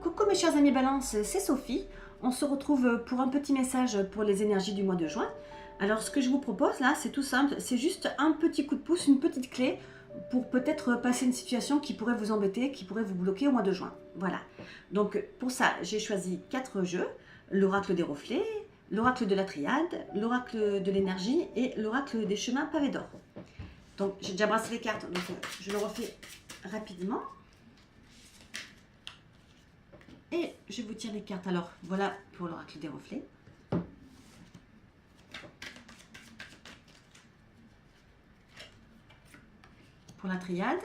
Coucou mes chers amis Balance, c'est Sophie. On se retrouve pour un petit message pour les énergies du mois de juin. Alors ce que je vous propose là, c'est tout simple, c'est juste un petit coup de pouce, une petite clé pour peut-être passer une situation qui pourrait vous embêter, qui pourrait vous bloquer au mois de juin. Voilà. Donc pour ça, j'ai choisi 4 jeux, l'oracle des reflets, l'oracle de la triade, l'oracle de l'énergie et l'oracle des chemins pavés d'or. Donc j'ai déjà brassé les cartes, donc je le refais rapidement. Et je vous tire les cartes. Alors, voilà pour l'oracle des reflets. Pour la triade.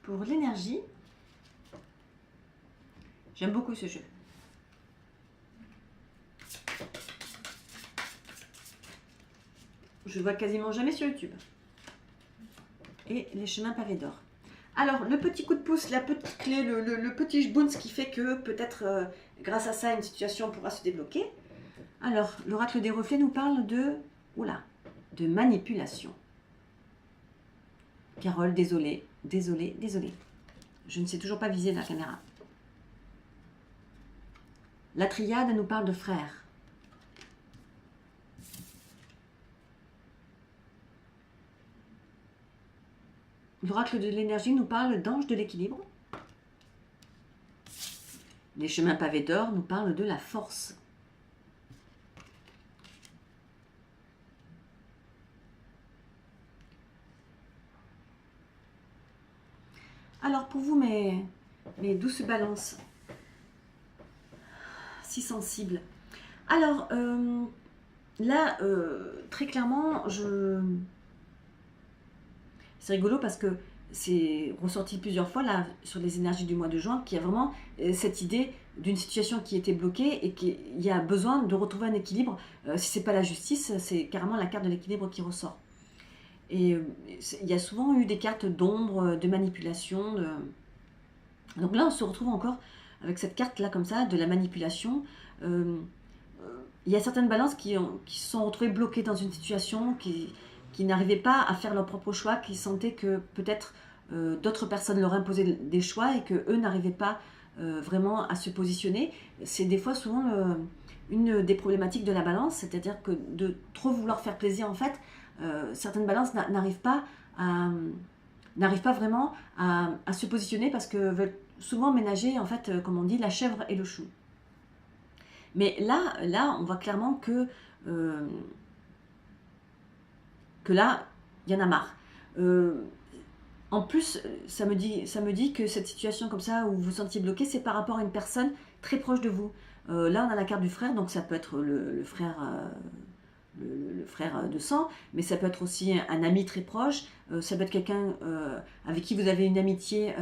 Pour l'énergie. J'aime beaucoup ce jeu. Je le vois quasiment jamais sur YouTube. Et les chemins pavés d'or. Alors, le petit coup de pouce, la petite clé, le petit bounce qui fait que peut-être grâce à ça, une situation pourra se débloquer. Alors, l'oracle des reflets nous parle de, de manipulation. Carole, désolée, désolée, désolée. Je ne sais toujours pas viser la caméra. La triade nous parle de frère. L'oracle de l'énergie nous parle d'ange de l'équilibre. Les chemins pavés d'or nous parlent de la force. Alors pour vous mes douces balances, si sensibles. Alors là, très clairement, c'est rigolo parce que c'est ressorti plusieurs fois là sur les énergies du mois de juin qu'il y a vraiment cette idée d'une situation qui était bloquée et qu'il y a besoin de retrouver un équilibre. Si c'est pas la justice, c'est carrément la carte de l'équilibre qui ressort. Et il y a souvent eu des cartes d'ombre, de manipulation. Donc là, on se retrouve encore avec cette carte là comme ça, de la manipulation. Il y a certaines balances qui se sont retrouvées bloquées dans une situation, qui n'arrivaient pas à faire leur propre choix, qui sentaient que peut-être d'autres personnes leur imposaient des choix et qu'eux n'arrivaient pas vraiment à se positionner. C'est des fois souvent une des problématiques de la balance, c'est-à-dire que de trop vouloir faire plaisir en fait, certaines balances n'arrivent pas vraiment à se positionner parce que veulent souvent ménager en fait, comme on dit, la chèvre et le chou. Mais là on voit clairement que là, il y en a marre. En plus, ça me dit que cette situation comme ça, où vous vous sentiez bloqué, c'est par rapport à une personne très proche de vous. Là, on a la carte du frère, donc ça peut être le frère, le frère de sang, mais ça peut être aussi un ami très proche, ça peut être quelqu'un avec qui vous avez une amitié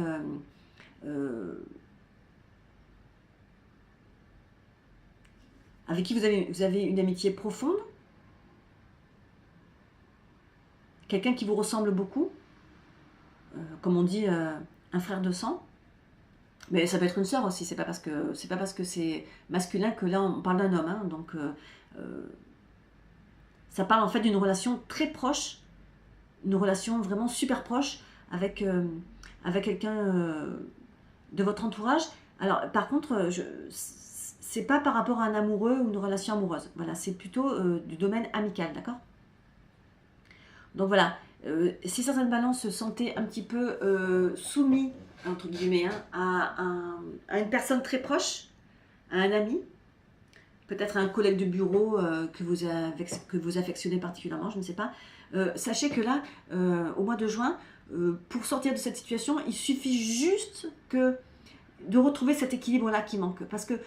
avec qui vous avez une amitié profonde, quelqu'un qui vous ressemble beaucoup, comme on dit, un frère de sang. Mais ça peut être une sœur aussi, c'est pas parce que c'est masculin que là on parle d'un homme, hein. Donc ça parle en fait d'une relation très proche, une relation vraiment super proche avec quelqu'un de votre entourage. Alors par contre, c'est pas par rapport à un amoureux ou une relation amoureuse, voilà, c'est plutôt du domaine amical, d'accord? Donc voilà, si certaines balances se sentaient un petit peu soumis, entre guillemets, hein, à une personne très proche, à un ami, peut-être à un collègue de bureau que vous affectionnez particulièrement, je ne sais pas, sachez que là, au mois de juin, pour sortir de cette situation, il suffit juste de retrouver cet équilibre-là qui manque. Parce que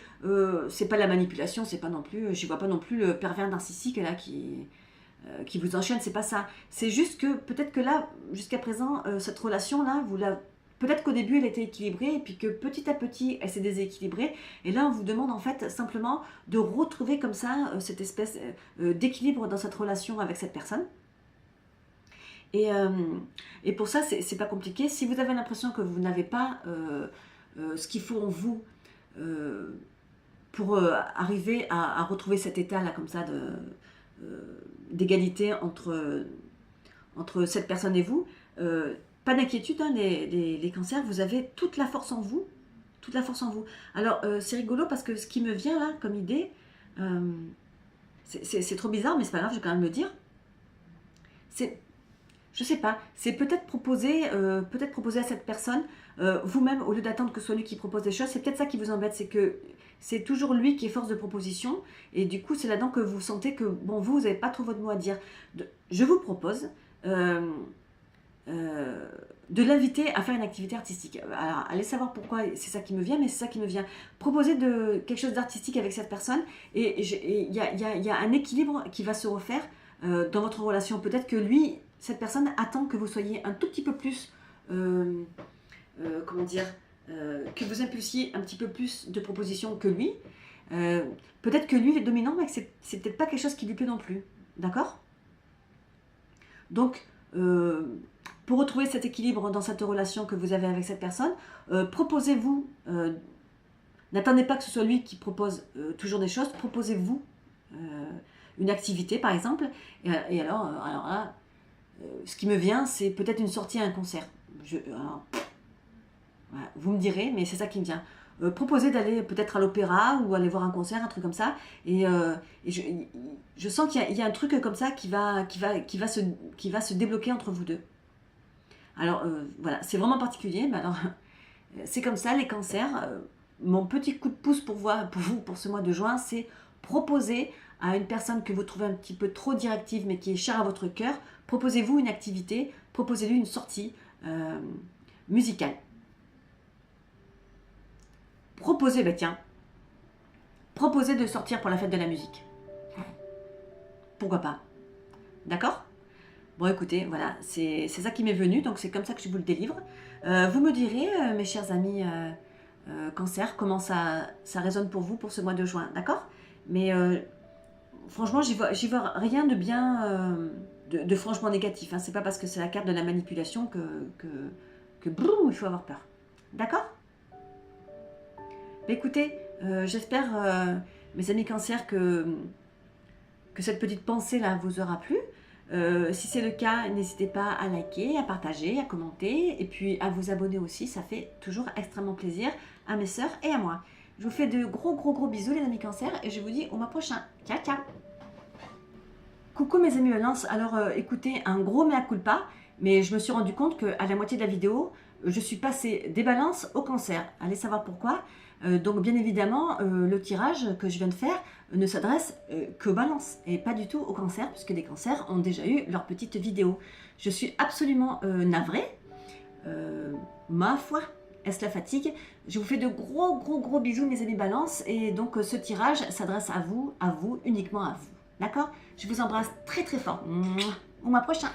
c'est pas la manipulation, c'est pas non plus, je vois pas non plus le pervers narcissique là qui vous enchaîne, c'est pas ça. C'est juste que peut-être que là, jusqu'à présent, cette relation-là, peut-être qu'au début elle était équilibrée et puis que petit à petit elle s'est déséquilibrée. Et là, on vous demande en fait simplement de retrouver comme ça cette espèce d'équilibre dans cette relation avec cette personne. Et pour ça, c'est pas compliqué. Si vous avez l'impression que vous n'avez pas ce qu'il faut en vous arriver à retrouver cet état-là, comme ça, d'égalité entre cette personne et vous. Pas d'inquiétude, hein, les cancers, vous avez toute la force en vous. Toute la force en vous. Alors, c'est rigolo parce que ce qui me vient là, comme idée, c'est trop bizarre, mais c'est pas grave, je vais quand même le dire. Je sais pas, c'est peut-être proposer à cette personne, vous-même, au lieu d'attendre que ce soit lui qui propose des choses, c'est peut-être ça qui vous embête, c'est que c'est toujours lui qui est force de proposition, et du coup, c'est là-dedans que vous sentez que, bon, vous n'avez pas trop votre mot à dire. Je vous propose de l'inviter à faire une activité artistique. Alors, allez savoir pourquoi c'est ça qui me vient, mais c'est ça qui me vient. Proposer quelque chose d'artistique avec cette personne, et il y a un équilibre qui va se refaire dans votre relation. Peut-être que lui, cette personne attend que vous soyez un tout petit peu plus, comment dire, que vous impulsiez un petit peu plus de propositions que lui. Peut-être que lui, il est dominant, mais que c'est peut-être pas quelque chose qui lui plaît non plus. D'accord? Donc, pour retrouver cet équilibre dans cette relation que vous avez avec cette personne, proposez-vous, n'attendez pas que ce soit lui qui propose toujours des choses, proposez-vous une activité par exemple, et alors là, ce qui me vient, c'est peut-être une sortie à un concert. Voilà, vous me direz, mais c'est ça qui me vient. Proposez d'aller peut-être à l'opéra ou aller voir un concert, un truc comme ça, et je sens qu'il y a un truc comme ça qui va se débloquer entre vous deux. Alors voilà, c'est vraiment particulier, mais alors c'est comme ça les cancers. Mon petit coup de pouce pour vous pour ce mois de juin, c'est proposer à une personne que vous trouvez un petit peu trop directive mais qui est chère à votre cœur, proposez-vous une activité, proposez-lui une sortie musicale. Proposez de sortir pour la fête de la musique. Pourquoi pas? D'accord? Bon, écoutez, voilà, c'est ça qui m'est venu, donc c'est comme ça que je vous le délivre. Vous me direz, mes chers amis cancer, comment ça résonne pour vous pour ce mois de juin, d'accord? Mais franchement, j'y vois rien de bien, de franchement négatif. Hein. C'est pas parce que c'est la carte de la manipulation que boum, il faut avoir peur. D'accord? Mais écoutez, j'espère, mes amis cancer, que cette petite pensée-là vous aura plu. Si c'est le cas, n'hésitez pas à liker, à partager, à commenter et puis à vous abonner aussi, ça fait toujours extrêmement plaisir à mes sœurs et à moi. Je vous fais de gros bisous les amis cancer et je vous dis au mois prochain. Ciao ciao. Coucou mes amis balance, alors écoutez, un gros mea culpa, mais je me suis rendu compte qu'à la moitié de la vidéo, je suis passée des balances au cancer. Allez savoir pourquoi. Donc bien évidemment, le tirage que je viens de faire ne s'adresse qu'aux balances et pas du tout aux cancers, puisque les cancers ont déjà eu leur petite vidéo. Je suis absolument navrée. Ma foi, est-ce la fatigue? Je vous fais de gros bisous mes amis balances, et donc ce tirage s'adresse à vous, uniquement à vous. D'accord? Je vous embrasse très fort. Au mois prochain.